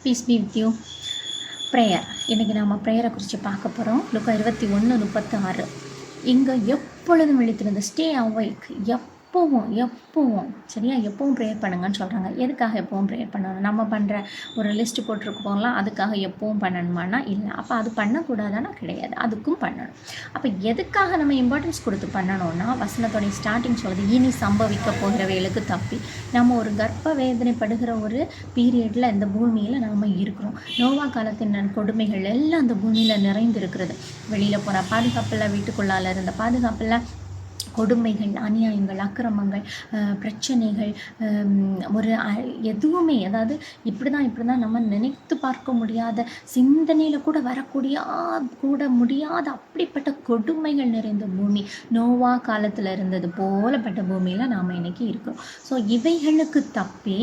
Piece be with you. Prayer. இன்றைக்கி நம்ம ப்ரேயரை குறித்து பார்க்க போகிறோம். லூக்கா 21:36. இங்கே எப்பொழுதும் விழித்திருந்து, ஸ்டே அவைக், எப்பவும் சரியா, எப்பவும் ப்ரேயர் பண்ணுங்கன்னு சொல்கிறாங்க. எதுக்காக எப்பவும் ப்ரேயர் பண்ணணும்? நம்ம பண்ணுற ஒரு லிஸ்ட்டு போட்டிருப்போம்லாம், அதுக்காக எப்பவும் பண்ணணுமானா இல்லை. அப்போ அது பண்ணக்கூடாதானா? கிடையாது, அதுக்கும் பண்ணணும். அப்போ எதுக்காக நம்ம இம்பார்ட்டன்ஸ் கொடுத்து பண்ணணும்னா, வசனத்தோடைய ஸ்டார்டிங் சொல்லுது, இனி சம்பவிக்க போகிறவைகளுக்கு தப்பி. நம்ம ஒரு கர்ப்ப வேதனைப்படுகிற ஒரு பீரியடில் இந்த பூமியில் நாம் இருக்கிறோம். நோவா காலத்தின் கொடுமைகள் எல்லாம் அந்த பூமியில் நிறைந்திருக்கிறது. வெளியில் போகிற பாதுகாப்பில், வீட்டுக்குள்ளால் இருந்த பாதுகாப்பில், கொடுமைகள், அநியாயங்கள், அக்கிரமங்கள், பிரச்சனைகள், ஒரு எதுவுமே, அதாவது இப்படி தான் நம்ம நினைத்து பார்க்க முடியாத, சிந்தனையில் கூட முடியாத அப்படிப்பட்ட கொடுமைகள் நிறைந்த பூமி நோவா காலத்தில் இருந்தது போலப்பட்ட பூமியில் நாம் இன்னைக்கு இருக்கோம். ஸோ இவைகளுக்கு தப்பி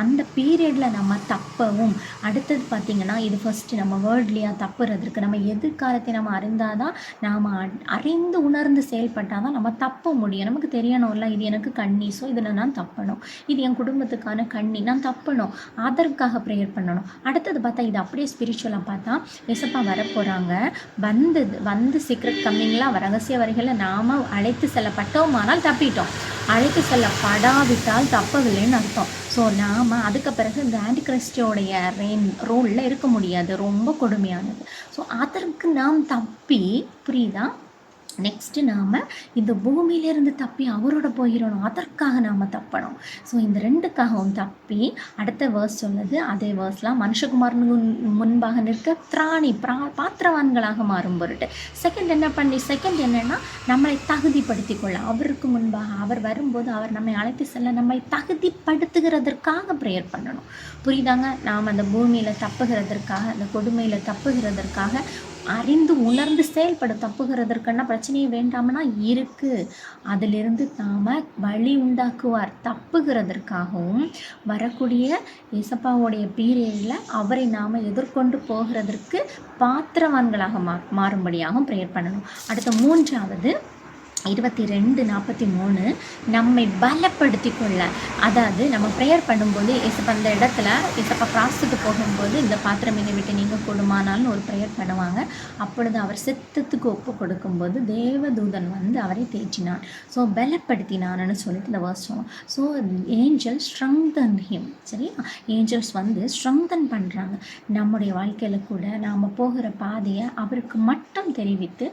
அந்த பீரியடில் நம்ம தப்பவும், அடுத்தது பார்த்திங்கன்னா, இது ஃபஸ்ட்டு நம்ம வேர்ட்லியாக தப்புறதுக்கு நம்ம எதிர்காலத்தை நம்ம அறிந்தால் தான், நாம் அறிந்து உணர்ந்து செயல்பட்டால் தான் நம்ம தப்ப முடியும். நமக்கு தெரியணும்ல, இது எனக்கு கண்ணி, ஸோ இதில் நான் தப்பணும், இது என் குடும்பத்துக்கான கண்ணி, நான் தப்பணும், அதற்காக ப்ரேயர் பண்ணணும். அடுத்தது பார்த்தா, இது அப்படியே ஸ்பிரிச்சுவலாக பார்த்தா, ஏசப்பா வரப்போகிறாங்க, வந்து சீக்ரெட் கம்மிங்லாம் ரகசிய வரிகளில் நாம் அழைத்து செல்லப்பட்டோமானால் தப்பிட்டோம், அழைத்து செல்லப்படாவிட்டால் தப்பவில்லைன்னு அர்த்தம். ஸோ நாம் அதுக்கு பிறகு இந்த ஆன்டிகிரைஸ்டோடைய ரோலில் இருக்க முடியாது, ரொம்ப கொடுமையானது. ஸோ அதற்கு நாம் தப்பி, புரியுதா, நெக்ஸ்ட்டு நாம் இந்த பூமியிலேருந்து தப்பி அவரோட போயிடணும், அதற்காக நாம் தப்பணும். ஸோ இந்த ரெண்டுக்காகவும் தப்பி, அடுத்த வேர்ஸ் சொல்லுது, அதே வேர்ஸ்லாம் மனுஷகுமாரனுக்கு முன்பாக நிற்க பாத்திரவான்களாக மாறும் பொருட்டு. செகண்ட் என்னென்னா, நம்மளை தகுதிப்படுத்தி கொள்ள, அவருக்கு முன்பாக அவர் வரும்போது அவர் நம்மை அழைத்து செல்ல நம்மை தகுதிப்படுத்துகிறதற்காக ப்ரேயர் பண்ணணும். புரியுதாங்க? நாம் அந்த பூமியில் தப்புகிறதற்காக, அந்த கொடுமையில் தப்புகிறதற்காக, அறிந்து உணர்ந்து தப்புகிறதற்கான பிரச்சனையே வேண்டாமனா இருக்குது, அதிலிருந்து நாம் வழி உண்டாக்குவார். தப்புகிறதற்காகவும் வரக்கூடிய ஏசப்பாவுடைய பீரியடில் அவரை நாம் எதிர்கொண்டு போகிறதற்கு பாத்திரவான்களாக மாறும்படியாகவும் ப்ரேயர் பண்ணணும். அடுத்த மூன்றாவது 22:43, நம்மை பலப்படுத்தி கொள்ள. அதாவது நம்ம ப்ரேயர் பண்ணும்போது ஏசப்பா அந்த இடத்துல, ஏசப்பா கிராஸுக்கு போகும்போது, இந்த பாத்திரம் என்னை விட்டு நீங்கள் கொடுமானாலும் ஒரு ப்ரேயர் பண்ணுவாங்க. அப்பொழுது அவர் சித்தத்துக்கு ஒப்பு கொடுக்கும்போது தேவதூதன் வந்து அவரை தேற்றினான். ஸோ பலப்படுத்தினான்னு சொல்லிட்டு இந்த வேர்ஸ் சொல்லுவோம். So angel strengthen him. சரியா, ஏஞ்சல்ஸ் வந்து ஸ்ட்ரெங்தன் பண்ணுறாங்க. நம்முடைய வாழ்க்கையில் கூட நாம் போகிற பாதையை அவருக்கு மட்டும் தெரிவித்து,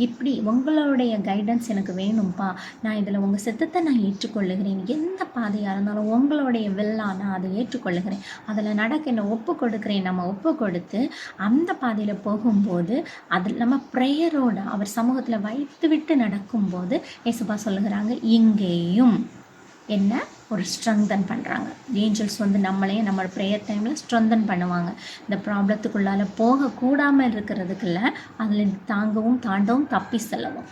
இப்படி உங்களுடைய கைடன்ஸ் எனக்கு வேணும்ப்பா, நான் இதில் உங்கள் சித்தத்தை நான் ஏற்றுக்கொள்ளுகிறேன், எந்த பாதையாக இருந்தாலும் உங்களுடைய வில்லா நான் அதை ஏற்றுக்கொள்ளுகிறேன், அதில் நடக்க என்ன ஒப்பு கொடுக்குறேன், நம்ம ஒப்பு கொடுத்து அந்த பாதையில் போகும்போது, அதில் நம்ம ப்ரேயரோடு அவர் சமூகத்தில் வைத்து விட்டு நடக்கும்போது ஏசப்பா சொல்லுகிறாங்க, இங்கேயும் என்ன ஒரு ஸ்ட்ரெங்தன் பண்ணுறாங்க. ஏஞ்சல்ஸ் வந்து நம்ம ப்ரேயர் டைமில் ஸ்ட்ரெங்தன் பண்ணுவாங்க. இந்த ப்ராப்ளத்துக்குள்ளால் போகக்கூடாமல் இருக்கிறதுக்குள்ள அதில் தாண்டவும் தப்பி செல்லவும்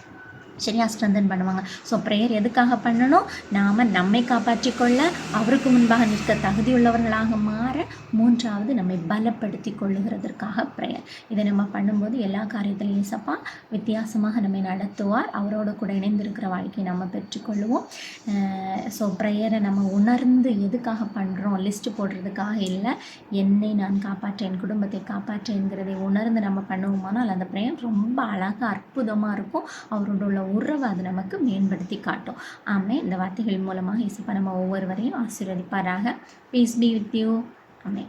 சரியா ஸ்ட்ரென்தன் பண்ணுவாங்க. ஸோ ப்ரேயர் எதுக்காக பண்ணணும்? நாம் நம்மை காப்பாற்றிக்கொள்ள, அவருக்கு முன்பாக நிற்க தகுதியுள்ளவர்களாக மாற, மூன்றாவது நம்மை பலப்படுத்தி கொள்ளுகிறதற்காக ப்ரேயர். இதை நம்ம பண்ணும்போது எல்லா காரியத்திலையும் ஏசப்பா வித்தியாசமாக நம்மை நடத்துவார். அவரோட கூட இணைந்திருக்கிற வாழ்க்கையை நம்ம பெற்றுக்கொள்ளுவோம். ஸோ ப்ரேயரை நம்ம உணர்ந்து எதுக்காக பண்ணுறோம்? லிஸ்ட்டு போடுறதுக்காக இல்லை, என்னை நான் காப்பாற்றேன், என் குடும்பத்தை காப்பாற்றேங்கிறதை உணர்ந்து நம்ம பண்ணுவோமானால் அந்த ப்ரேயர் ரொம்ப அழகாக அற்புதமாக இருக்கும். அவரோட உள்ள உறவை அது நமக்கு மேம்படுத்தி காட்டும். ஆமே. இந்த வார்த்தைகள் மூலமாக இயேசப்பா நம்ம ஒவ்வொருவரையும் ஆசீர்வதிப்பாராக. Piece be with you. ஆமே.